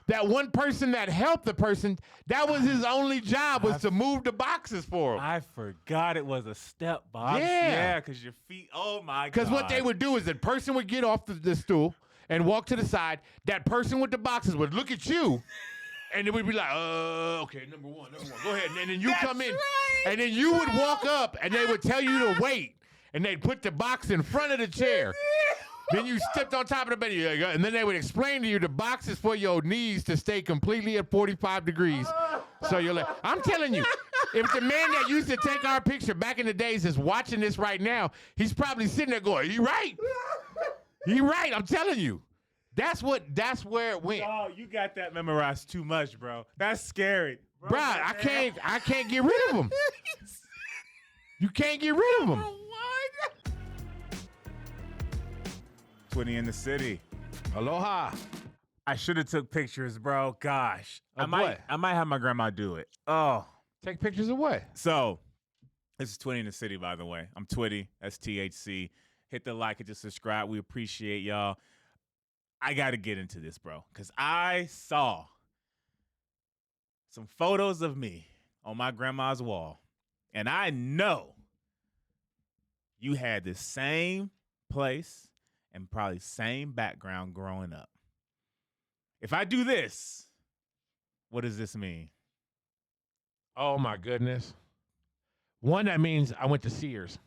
that one person that helped the person, that was his only job, was to move the boxes for him. I forgot it was a step box. Yeah. Because your feet, oh my God. Because what they would do is the person would get off the stool and walk to the side. That person with the boxes would look at you. And it would be like, okay, number one, go ahead. And then you come in. Right, and then you would walk up, and they would tell you to wait. And they'd put the box in front of the chair. Then you stepped on top of the bed. And then they would explain to you the box is for your knees to stay completely at 45 degrees. So you're like, I'm telling you, if the man that used to take our picture back in the days is watching this right now, he's probably sitting there going, you right. You right, I'm telling you. That's where it went. Oh, you got that memorized too much, bro. That's scary. Bro, I can't get rid of them. You can't get rid of them. Twitty in the city. Aloha. I should have took pictures, bro. Gosh. Of I might have my grandma do it. Oh. Take pictures of what? So, this is Twitty in the city, by the way. I'm Twitty. That's THC. Hit the like and just subscribe. We appreciate y'all. I got to get into this, bro, because I saw some photos of me on my grandma's wall, and I know you had the same place and probably same background growing up. If I do this, what does this mean? Oh, my goodness. One, that means I went to Sears.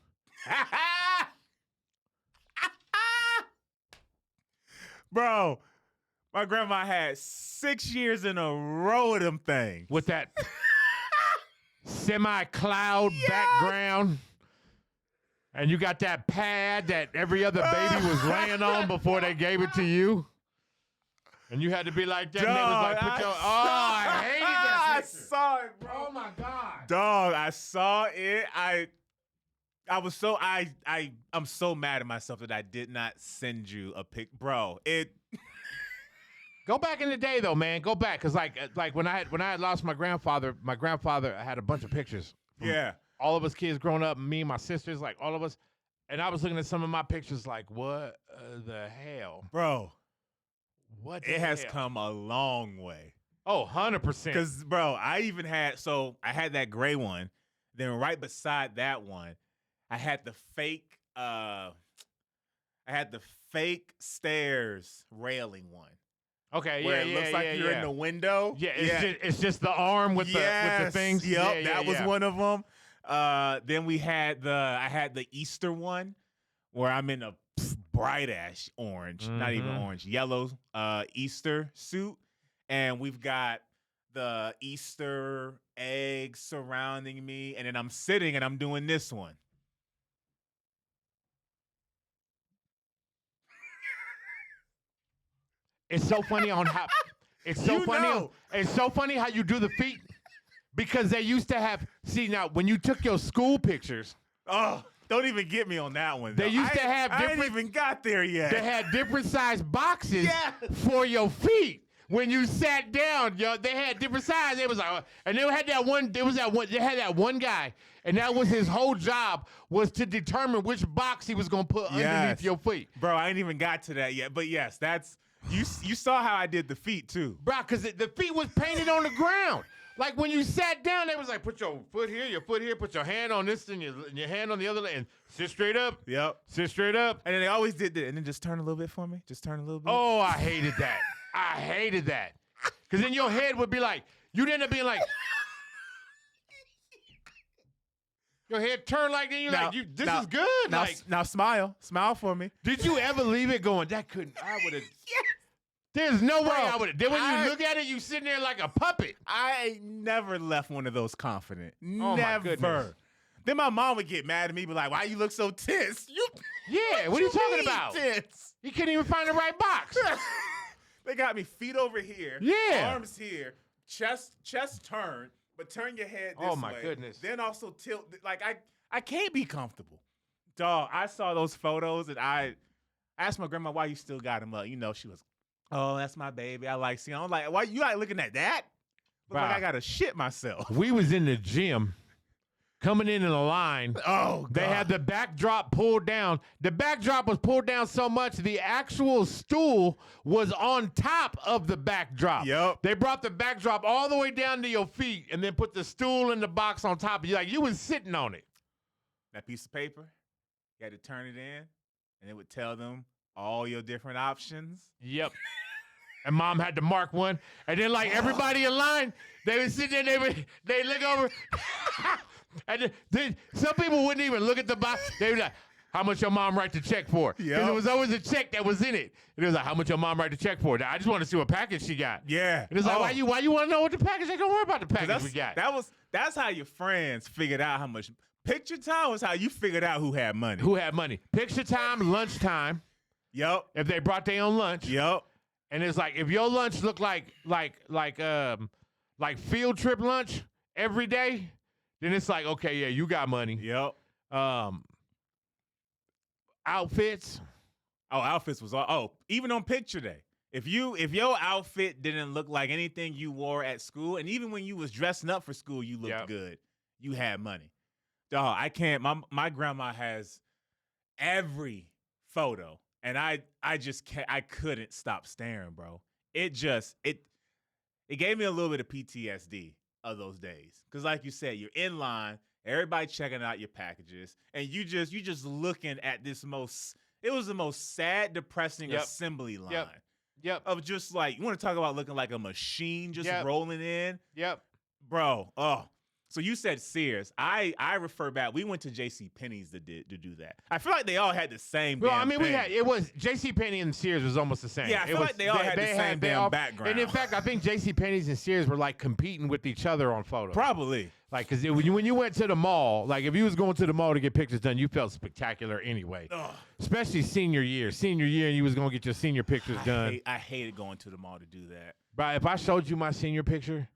Bro, my grandma had 6 years in a row of them things. With that semi-cloud background. And you got that pad that every other baby was laying on before they gave it to you. And you had to be like that. Dog, and they was like, I hated that picture. I saw it, bro. Oh, my God. Dog, I saw it. I'm so mad at myself that I did not send you a pic, bro. Go back in the day though, man. Go back, cause like when I had lost my grandfather had a bunch of pictures. Yeah. All of us kids growing up, me and my sisters, like all of us, and I was looking at some of my pictures, like what the hell, bro? What it has come a long way. Oh, 100%. Because bro, I had that gray one. Then right beside that one, I had the fake stairs railing one. Okay, where it looks like you're in the window. Yeah, it's just the arm with the things. Yep, that was one of them. Then I had the Easter one where I'm in a bright ash orange, not even orange, yellow Easter suit, and we've got the Easter eggs surrounding me, and then I'm sitting and I'm doing this one. It's so funny on how it's so funny how you do the feet, because they used to have, see now when you took your school pictures. Oh, don't even get me on that one. They used to have different. I ain't even got there yet. They had different size boxes for your feet. When you sat down, they had different sizes. It was like, and they had that one. They had that one guy, and that was his whole job, was to determine which box he was gonna put underneath your feet. Bro, I ain't even got to that yet. But yes, that's. You saw how I did the feet too. Bro, because the feet was painted on the ground. Like when you sat down, they was like, put your foot here, put your hand on this and your hand on the other leg, and sit straight up. Yep. Sit straight up. And then they always did that. And then just turn a little bit for me. Just turn a little bit. Oh, I hated that. I hated that. Because then your head would be like, you'd end up being like, your head turned like, then you're like, this is good. Now smile. Smile for me. Did you ever leave it going, I would have. Yes. There's no way I would have. Then when you look at it, you sitting there like a puppet. I never left one of those confident. Oh, never. my goodness. Then my mom would get mad at me, be like, why you look so tense? What are you talking about? Tense? You couldn't even find the right box. They got me feet over here, arms here, chest turned, but turn your head this way. Oh, my goodness. Then also tilt. Like, I can't be comfortable. Dog, I saw those photos, and I asked my grandma why you still got them up. She was, oh, that's my baby. I like seeing. I'm like, why you like looking at that? But like I got to shit myself. We was in the gym, coming in a line. Oh, God. They had the backdrop pulled down. The backdrop was pulled down so much the actual stool was on top of the backdrop. Yep. They brought the backdrop all the way down to your feet and then put the stool in the box on top of you. Like you was sitting on it. That piece of paper, you had to turn it in, and it would tell them all your different options. Yep. And mom had to mark one. And then like everybody in line, they would sit there, they look over. And then some people wouldn't even look at the box. They would like, how much your mom write the check for? Because Yep. it was always a check that was in it. And it was like, how much your mom write the check for? I just want to see what package she got. Yeah. And it's like, why you want to know what the package? They don't worry about the package we got. That's how your friends figured out how much. Picture time was how you figured out who had money. Who had money? Picture time, lunchtime. Yep. If they brought their own lunch. Yep. And it's like if your lunch looked like field trip lunch every day, then it's like, okay, yeah, you got money. Yep. Outfits. Oh, outfits was all. Oh, even on picture day. If your outfit didn't look like anything you wore at school, and even when you was dressing up for school, you looked good. You had money. Dog, I can't. My grandma has every photo, and I just can't. I couldn't stop staring, bro. It gave me a little bit of PTSD of those days, because like you said, you're in line, everybody checking out your packages, and you just looking at this It was the most sad, depressing assembly line. Yep. Of just like, you want to talk about looking like a machine just rolling in? Yep. Bro, so you said Sears. I refer back. We went to JC Penneys to do that. I feel like they all had the same. Well, damn I mean, thing. it was JC Penney and Sears was almost the same. Yeah, I feel like they all had the same damn background. And in fact, I think JC Penney's and Sears were like competing with each other on photos. Probably. Like, because when you went to the mall, like if you was going to the mall to get pictures done, you felt spectacular anyway. Ugh. Especially senior year. Senior year, and you was going to get your senior pictures done. I hated going to the mall to do that. Bro, if I showed you my senior picture,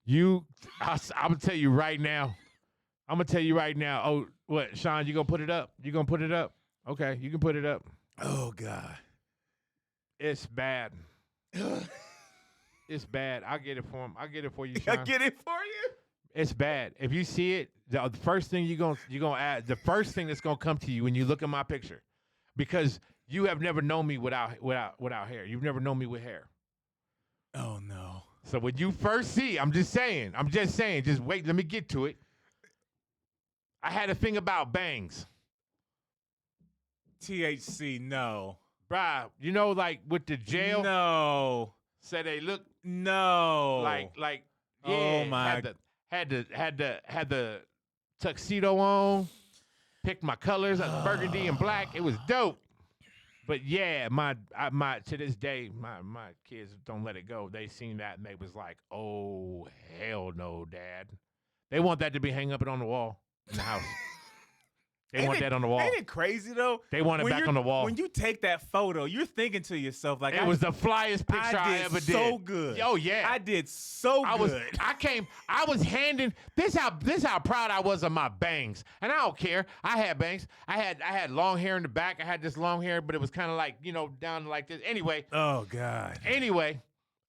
I'm going to tell you right now. Oh, what, Sean, you going to put it up? You going to put it up? Okay, you can put it up. Oh, God. It's bad. It's bad. I'll get it for him. I'll get it for you, Sean. I'll get it for you? It's bad. If you see it, the first thing you're gonna add, the first thing that's gonna come to you when you look at my picture, because you have never known me without hair. You've never known me with hair. Oh no. So when you first see, I'm just saying, just wait, let me get to it. I had a thing about bangs. THC, no. Bruh, you know, like with the jail. No. Said they look. No. Like, yeah. Oh my. Had the tuxedo on. Picked my colors, burgundy and black. It was dope. But yeah, my to this day, my kids don't let it go. They seen that and they was like, oh hell no, Dad. They want that to be hung up on the wall in the house. They want that on the wall. Ain't it crazy though? They want it back on the wall. When you take that photo, you're thinking to yourself like, it was the flyest picture I ever did. So good. Oh yeah, I did so good. I was handing this how proud I was of my bangs, and I don't care. I had bangs. I had long hair in the back. I had this long hair, but it was kind of like down like this. Anyway. Oh God. Anyway.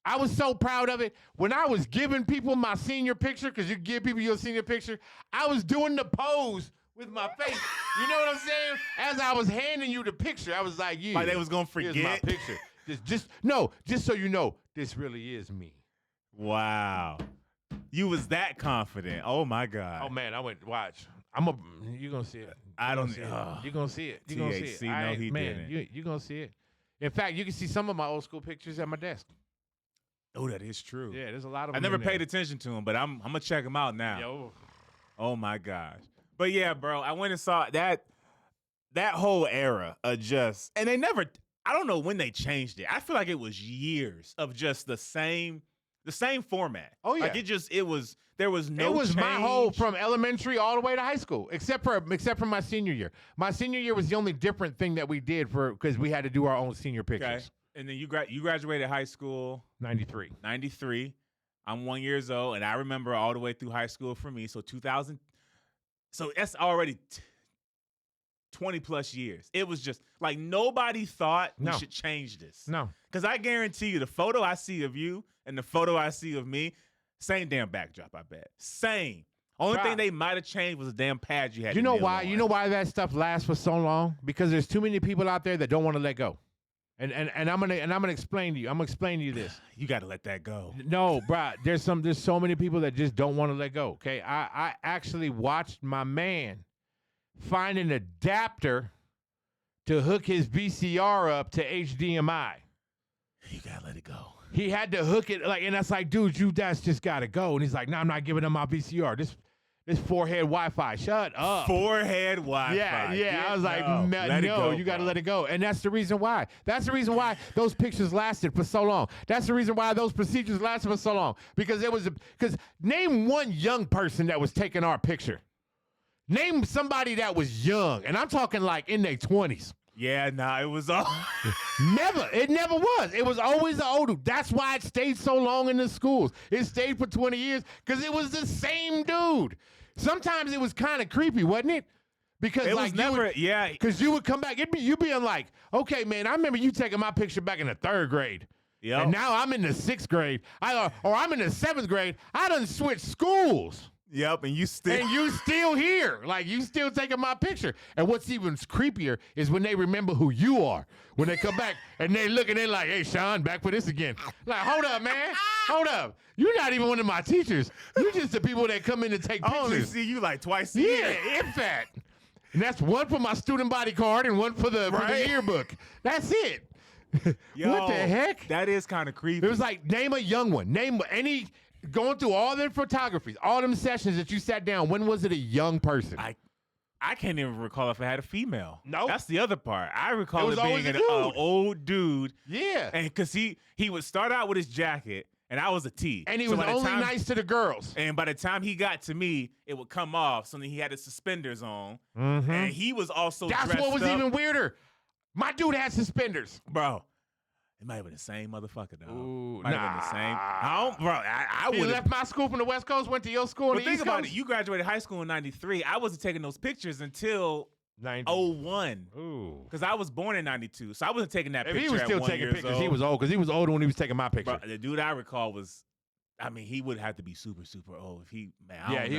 I was so proud of it. When I was giving people my senior picture, because you give people your senior picture, I was doing the pose with my face. You know what I'm saying? As I was handing you the picture, I was like, yeah. Like they was going to forget? Here's my picture. Just so you know, this really is me. Wow. You was that confident. Oh, my God. Oh, man, I went, watch. You're going to see it. You're going to see it. You're going to see it. No, he didn't. You're going to see it. In fact, you can see some of my old school pictures at my desk. Oh, that is true. Yeah, there's a lot of them. I never paid attention to them, but I'm going to check them out now. Yo. Oh, my gosh. But yeah, bro, I went and saw that whole era of just, and they never, I don't know when they changed it. I feel like it was years of just the same format. Oh yeah. Like there was no It was change. my whole from elementary all the way to high school, except for my senior year. My senior year was the only different thing that we did because we had to do our own senior pictures. Okay. And then you graduated high school 93. 93. I'm 1 year old, and I remember all the way through high school for me. So 2000. So that's already 20 plus years. It was just like nobody thought we should change this. No. Because I guarantee you the photo I see of you and the photo I see of me, same damn backdrop, I bet. Same. Only thing they might have changed was the damn pad you had. You know why? You know why that stuff lasts for so long? Because there's too many people out there that don't want to let go. And I'm gonna explain to you. I'm gonna explain to you this. You got to let that go. No, bro. There's so many people that just don't want to let go. Okay, I actually watched my man find an adapter to hook his VCR up to HDMI. You gotta let it go. He had to hook it and that's like, dude, that's just gotta go. And he's like, no, I'm not giving him my VCR. This forehead Wi-Fi. Shut up. Forehead Wi-Fi. Yeah. I was like, no, you got to let it go. And that's the reason why. That's the reason why those pictures lasted for so long. That's the reason why those procedures lasted for so long. Because name one young person that was taking our picture. Name somebody that was young. And I'm talking like in their 20s. Yeah, it was all. It never was. It was always the older. That's why it stayed so long in the schools. It stayed for 20 years because it was the same dude. Sometimes it was kind of creepy, wasn't it? Because it was never, because you would come back, you being like, okay, man, I remember you taking my picture back in the 3rd grade. Yeah. And now I'm in the 6th grade. Or I'm in the 7th grade. I done switched schools. Yep, and you still here. Like, you still taking my picture. And what's even creepier is when they remember who you are. When they come back and they look and they're like, hey, Sean, back for this again. Like, hold up, man. Hold up. You're not even one of my teachers. You're just the people that come in to take pictures. I only see you like twice a year. Yeah, if that. And that's one for my student body card and one for the yearbook. That's it. Yo, what the heck? That is kind of creepy. It was like, name a young one. Name any... Going through all them photographies, all them sessions that you sat down, when was it a young person? I can't even recall if I had a female. No. That's the other part. I recall it always being an dude. old dude. Yeah. And because he would start out with his jacket, and I was a T. And he was only nice to the girls. And by the time he got to me, it would come off. So then he had his suspenders on. Mm-hmm. And he was also That's dressed what was up. even weirder. My dude had suspenders. Bro. It might have been the same motherfucker, though. Ooh, might have been the same. I would. He left my school from the West Coast, went to your school on the East Coast. Think about it. You graduated high school in '93. I wasn't taking those pictures until 01. Ooh. Because I was born in '92, so I wasn't taking that picture. If he was still taking pictures, he was old. Because he was older when he was taking my picture. Bro, the dude I recall was, he would have to be super, super old. If he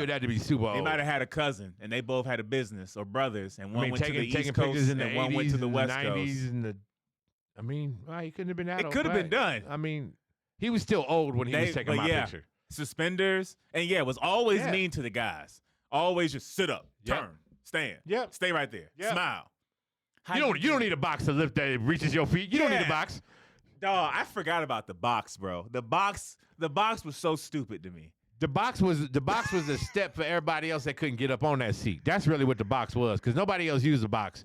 would have to be super old. He might have had a cousin, and they both had a business or brothers, and one went to the East Coast, and one went to the West Coast. He couldn't have been that old. It could have been done. He was still old when he was taking my picture. Suspenders, and was always mean to the guys. Always just sit up, turn, stand, stay right there, smile. You don't need a box to lift that reaches your feet. You don't need a box. Dog, I forgot about the box, bro. The box was so stupid to me. The box was a step for everybody else that couldn't get up on that seat. That's really what the box was, because nobody else used the box.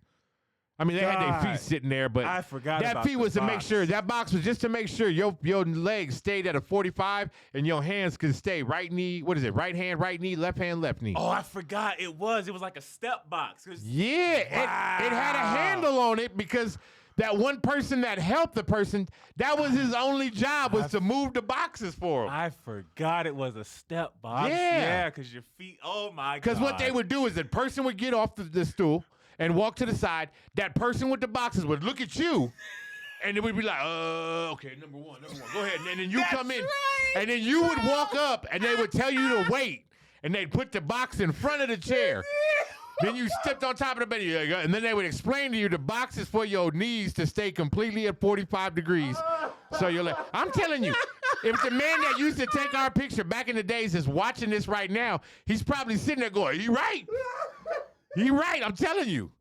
They had their feet sitting there, but I forgot that about feet was the to box. make sure. That box was just to make sure your legs stayed at a 45 and your hands could stay right knee. What is it? Right hand, right knee, left hand, left knee. Oh, I forgot. It was like a step box. Yeah, it had a handle on it because that one person that helped the person, that was his only job was to move the boxes for him. I forgot it was a step box. Yeah, because your feet. Oh my god. Because what they would do is the person would get off the stool and walk to the side. That person with the boxes would look at you, and it would be like, okay, number one, go ahead. And then you come in, and then you would walk up, and they would tell you to wait, and they'd put the box in front of the chair. Then you stepped on top of the bed, and then they would explain to you the box is for your knees to stay completely at 45 degrees. So you're like, I'm telling you, if the man that used to take our picture back in the days is watching this right now, he's probably sitting there going, you right? You right, I'm telling you.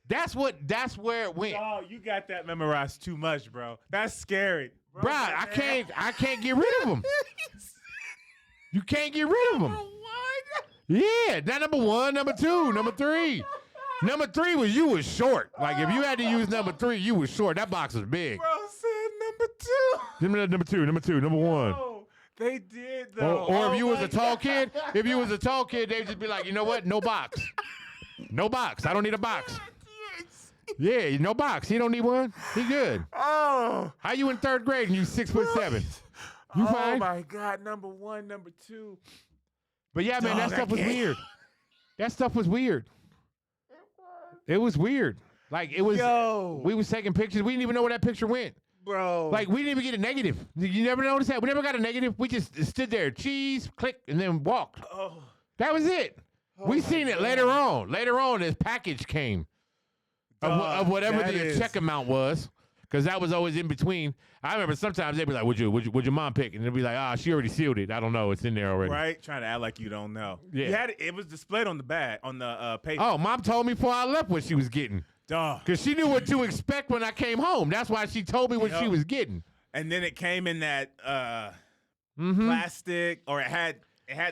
That's where it went. Oh, you got that memorized too much, bro. That's scary. Bro, I can't get rid of them. You can't get rid of them. Yeah, not number one, number two, number three. Number three was you was short. Like if you had to use number three, you was short. That box was big. Bro said number two. Number one. No, they did though. Or if you was a tall kid, they'd just be like, you know what? No box. No box. I don't need a box. Yeah, no box. He don't need one. He good. Oh. How you in 3rd grade and you 6'7"? You fine? Oh my God, number one, number two. But yeah, man, that stuff was weird. That stuff was weird. It was weird. Like it was. Yo. We was taking pictures. We didn't even know where that picture went. Bro. Like we didn't even get a negative. You never noticed that? We never got a negative. We just stood there, cheese, click, and then walked. Oh. That was it. We seen it later on. Later on, this package came of whatever the check amount was, because that was always in between. I remember sometimes they'd be like, "Would your mom pick?" And they'd be like, she already sealed it. I don't know. It's in there already." Right? Trying to act like you don't know. Yeah. It was displayed on the bag, on the paper. Oh, mom told me before I left what she was getting. Dog. Because she knew what to expect when I came home. That's why she told me what she was getting. And then it came in that plastic, or it had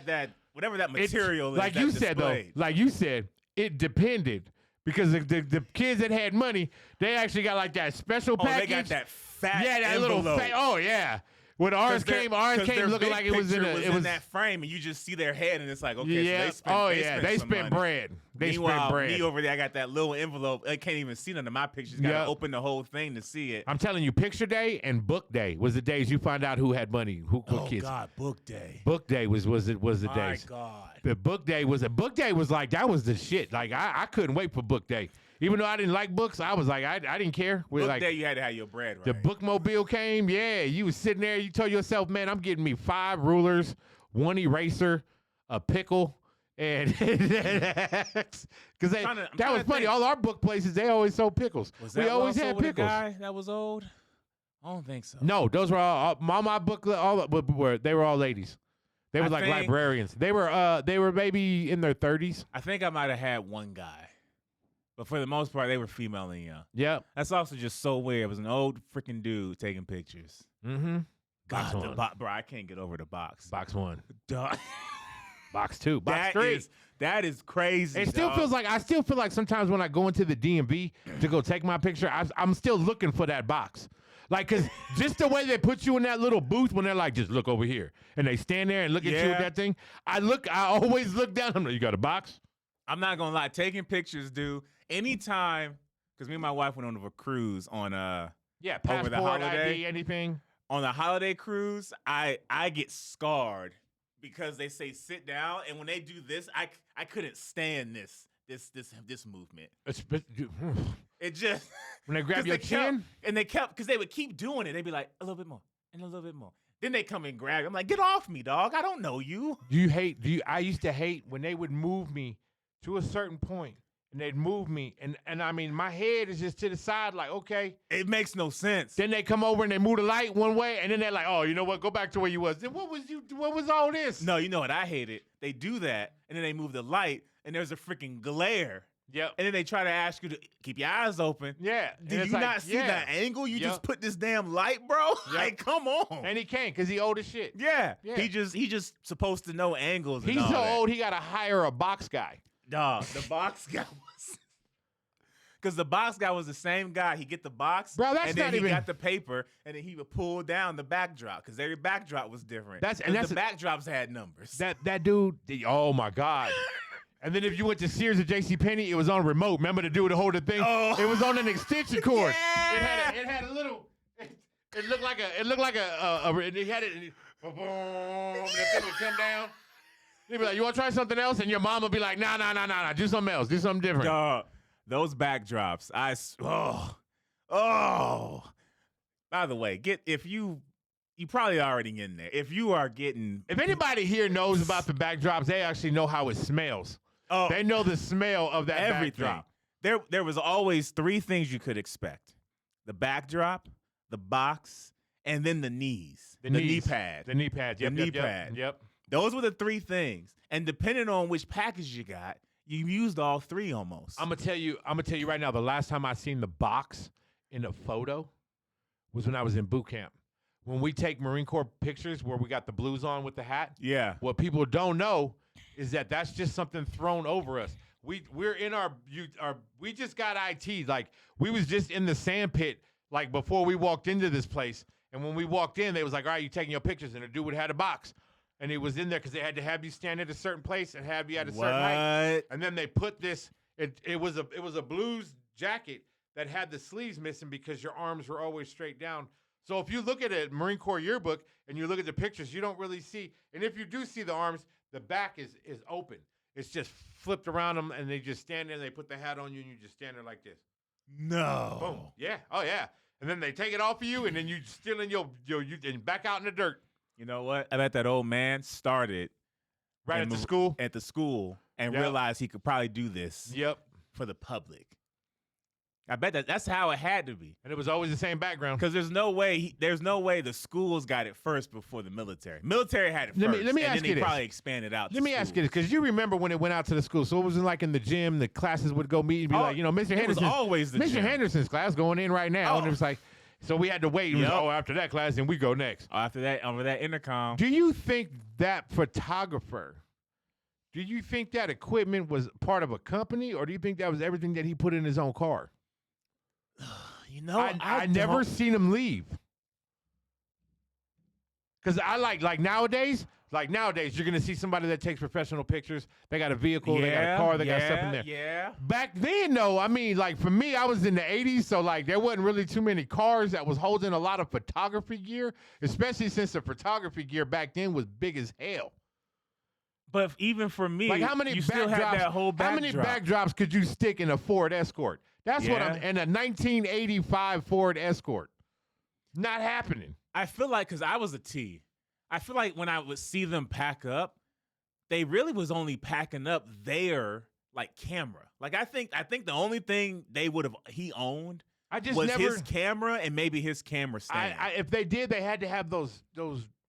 that whatever that material is. Like you said, though. Like you said, it depended. Because the kids that had money, they actually got like that special package. They got that fat that envelope. little fat. Oh yeah. When ours came looking like it was in that frame, and you just see their head, and it's like, okay, yeah. So they spent bread. Meanwhile, me over there, I got that little envelope. I can't even see none of my pictures. Got to open the whole thing to see it. I'm telling you, picture day and book day was the days you find out who had money, what kids. Oh God, book day. Book day was the days. My God. The book day was like that was the shit. Like I couldn't wait for book day. Even though I didn't like books, I was like, I didn't care. Book day, you had to have your bread right. The bookmobile came, you was sitting there, you told yourself, man, I'm getting me 5 rulers, 1 eraser, a pickle, and because that was funny. All our book places, they always sold pickles. We always had pickles. Guy that was old? I don't think so. No, those were all my book. They were all ladies. They were like librarians. They were maybe in their 30s. I think I might have had one guy. But for the most part, they were female and young. Yep. That's also just so weird. It was an old freaking dude taking pictures. Mm-hmm. God, bro, I can't get over the box. Box 1. Duh. Box 2. Box 3. That is crazy. It still feels like, I still feel like sometimes when I go into the DMV to go take my picture, I'm still looking for that box. Like, because just the way they put you in that little booth when they're like, just look over here. And they stand there and look at you with that thing. I always look down. I'm like, you got a box? I'm not going to lie. Taking pictures, dude. Anytime, because me and my wife went on a cruise on passport, over the holiday, ID, anything. On the holiday cruise, I get scarred because they say sit down, and when they do this, I couldn't stand this movement. It just when they grab your chin, because they would keep doing it. They'd be like a little bit more and a little bit more. Then they come and grab. I'm like, get off me, dog! I don't know you. I used to hate when they would move me to a certain point. And they'd move me, and I mean, my head is just to the side, like, okay. It makes no sense. Then they come over and they move the light one way, and then they're like, oh, you know what? Go back to where you was. Then what was all this? No, you know what? I hate it. They do that, and then they move the light, and there's a freaking glare. Yep. And then they try to ask you to keep your eyes open. Yeah. Did you not see that angle? You just put this damn light, bro? Yep. Like, come on. And he can't because he old as shit. Yeah. He just supposed to know angles. He's so old, he got to hire a box guy. Dog, the box guy was... Because the box guy was the same guy. He'd get the box, bro, that's and then not he even... got the paper, and then he would pull down the backdrop because every backdrop was different. The backdrops had numbers. That dude, oh my God. And then if you went to Sears and JC Penneys, it was on a remote. Remember the dude to hold the thing? Oh. It was on an extension cord. Yeah. It had a little... It looked like a... It had it... And the thing would come down. He'd be like, you want to try something else? And your mom would be like, nah. Do something else. Do something different. Those backdrops, By the way, if you probably already in there. If anybody here knows about the backdrops, they actually know how it smells. Oh, they know the smell of that backdrop. There was always 3 things you could expect: the backdrop, the box, and then the knees, the knee pad, the knee pad, the knee pad. Yep. Those were the 3 things, and depending on which package you got. You used all 3 almost. I'm gonna tell you right now. The last time I seen the box in a photo was when I was in boot camp. When we take Marine Corps pictures where we got the blues on with the hat. Yeah. What people don't know is that that's just something thrown over us. We're in we just got IT. Like we was just in the sand pit like before we walked into this place. And when we walked in, they was like, all right, you taking your pictures, and the dude had a box. And it was in there because they had to have you stand at a certain place and have you at a certain height. And then they put this. It was a blues jacket that had the sleeves missing because your arms were always straight down. So if you look at a Marine Corps yearbook and you look at the pictures, you don't really see. And if you do see the arms, the back is open. It's just flipped around them, and they just stand there. And they put the hat on you, and you just stand there like this. No. Boom. Yeah. Oh yeah. And then they take it off of you, and then you still in your and back out in the dirt. You know what? I bet that old man started Right at the school? At the school, and Yep. realized he could probably do this Yep. for the public. I bet that's how it had to be. And it was always the same background. Because there's no way the schools got it first before the military. Military had it Let first. me and ask then you they this. probably expanded out. Let me ask you this, because you remember when it went out to the school. So it was like in the gym, the classes would go meet and be like, Mr. It was Henderson's, always the Mr. gym. Henderson's class going in right now. And it was like, so we had to wait. It was, Yep. after that class, then we go next. After that, over that intercom. Do you think that photographer, do you think that equipment was part of a company, or do you think that was everything that he put in his own car? You know, I never seen him leave. Because I like nowadays, you're going to see somebody that takes professional pictures. They got a vehicle, they got a car, they got stuff in there. Yeah. Back then, though, I mean, like for me, I was in the 80s, so like there wasn't really too many cars that was holding a lot of photography gear, especially since the photography gear back then was big as hell. But even for me, Like how many you still had that whole backdrop. How many backdrops could you stick in a Ford Escort? That's what I'm in a 1985 Ford Escort. Not happening. I feel like because I was a T, I feel like when I would see them pack up, they really was only packing up their like camera. Like I think the only thing he owned was his camera and maybe his camera stand. If they did, they had to have those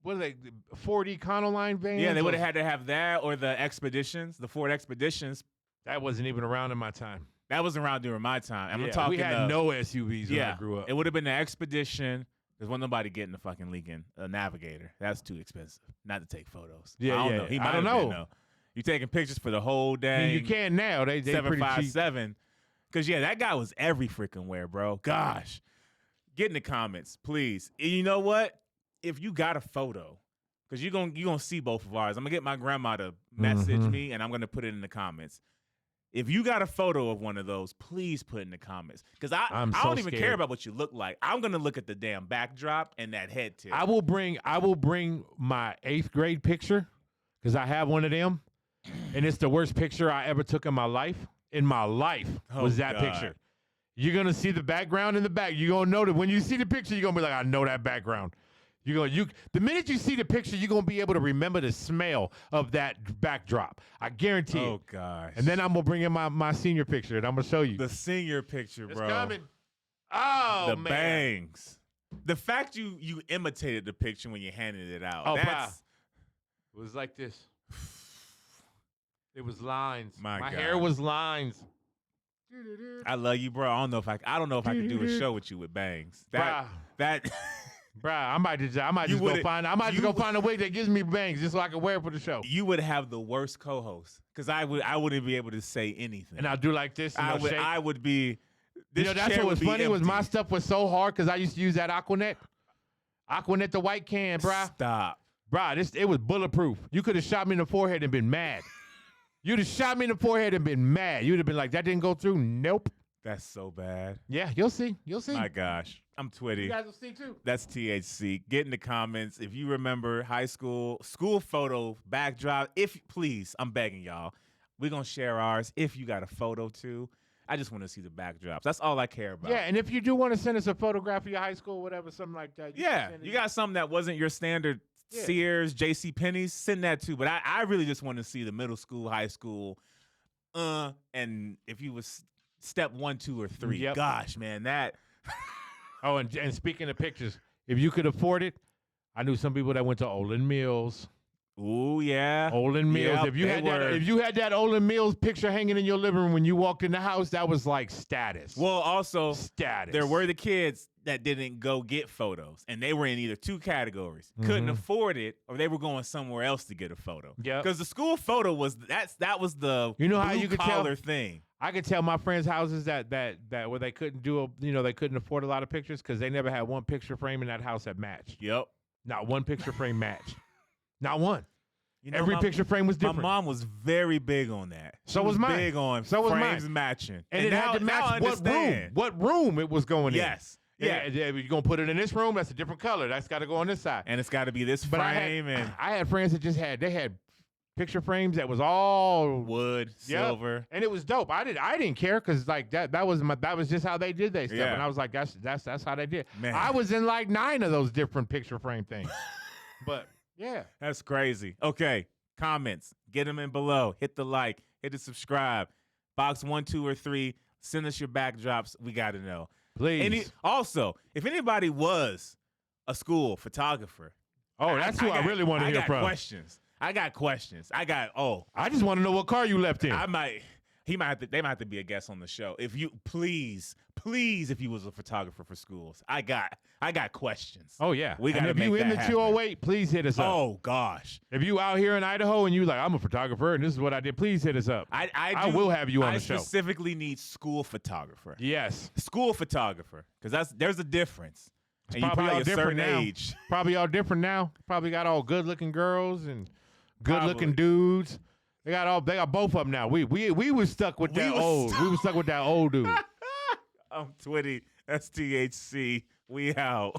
what are they, Ford Econoline vans? Yeah, they would have had to have that or the Expeditions, the Ford Expeditions. That wasn't even around in my time. That wasn't around during my time. I'm talking. We had no SUVs when I grew up. It would have been the Expedition. There's one nobody getting the fucking Lincoln Navigator. That's too expensive not to take photos. Yeah, I don't know. He might have been, though. You taking pictures for the whole day. I mean, you can now. They pretty cheap. 757. Because that guy was every freaking where, bro. Gosh, get in the comments, please. And you know what? If you got a photo, because you're gonna see both of ours. I'm gonna get my grandma to message me, and I'm gonna put it in the comments. If you got a photo of one of those, please put it in the comments. Because I don't even care about what you look like. I'm gonna look at the damn backdrop and that head tip. I will bring my 8th grade picture, because I have one of them, and it's the worst picture I ever took in my life. Was that picture. You're gonna see the background in the back. You're gonna know that when you see the picture, you're gonna be like, I know that background. The minute you see the picture, you're gonna be able to remember the smell of that backdrop. I guarantee it. Oh gosh. And then I'm gonna bring in my senior picture, and I'm gonna show you. The senior picture, bro. It's coming. Oh, the man. bangs. The fact you imitated the picture when you handed it out. Oh, that's wow. It was like this. It was lines. My God. hair was lines. I love you, bro. I don't know if I could do a show with you with bangs. That Bruh, I might just go find a wig that gives me bangs just so I can wear it for the show. You would have the worst co-host because I wouldn't be able to say anything. And I'll do like this. And I would be. This that's chair what was would be funny was empty. my stuff was so hard because I used to use that Aquanet, the white can, bruh. Stop, bruh. It was bulletproof. You could have shot me in the forehead and been mad. You'd have shot me in the forehead and been mad. You'd have been like, that didn't go through. Nope. That's so bad. Yeah, you'll see. My gosh. I'm Twitty. You guys will see too. That's THC. Get in the comments if you remember high school photo backdrop. Please, I'm begging y'all. We're going to share ours if you got a photo too. I just want to see the backdrops. That's all I care about. Yeah, and if you do want to send us a photograph of your high school, whatever, something like that. You got something that wasn't your standard Sears, JC Penneys, send that too. But I really just want to see the middle school, high school, and if you was step 1, 2, or 3. Gosh, man, that. Oh, and speaking of pictures, if you could afford it, I knew some people that went to Olin Mills. Ooh, yeah. Olin Mills. Yep, if you had that Olin Mills picture hanging in your living room when you walked in the house, that was like status. Well, also status. There were the kids that didn't go get photos, and they were in either 2 categories: couldn't afford it, or they were going somewhere else to get a photo. Yeah, because the school photo was that was the how you could tell thing. I could tell my friends' houses that where they couldn't they couldn't afford a lot of pictures because they never had one picture frame in that house that matched. Yep, not one picture frame matched. Not one. Every picture frame was different. My mom was very big on that. So was mine. Big on frames matching. And it had to match what room it was going in. Yes. Yeah. You're going to put it in this room, that's a different color. That's got to go on this side. And it's got to be this frame. I had friends that they had picture frames that was all wood, silver. And it was dope. I didn't care because like that was just how they did their stuff. Yeah. And I was like, that's how they did. Man. I was in like 9 of those different picture frame things. But yeah. That's crazy. Okay. comments. Get them in below. Hit the like. Hit the subscribe. Box 1, 2, or 3. Send us your backdrops. We got to know. Please. Also, if anybody was a school photographer. Oh, that's who I really want to hear from. I got questions. I just want to know what car you left in. They might have to be a guest on the show. If you please, if you was a photographer for schools, I got questions. Oh yeah, we got to make if you in the happen. 208, please hit us up. Oh gosh, if you out here in Idaho and you like, I'm a photographer and this is what I did, please hit us up. I will have you on the show. I specifically need school photographer. Yes, school photographer, because there's a difference. It's and probably you probably all a different certain now. age. Probably all different now. Probably got all good looking girls and good looking dudes. They got both of them now. We was stuck with that old. We was stuck with that old dude. I'm Twitty. That's THC. We out.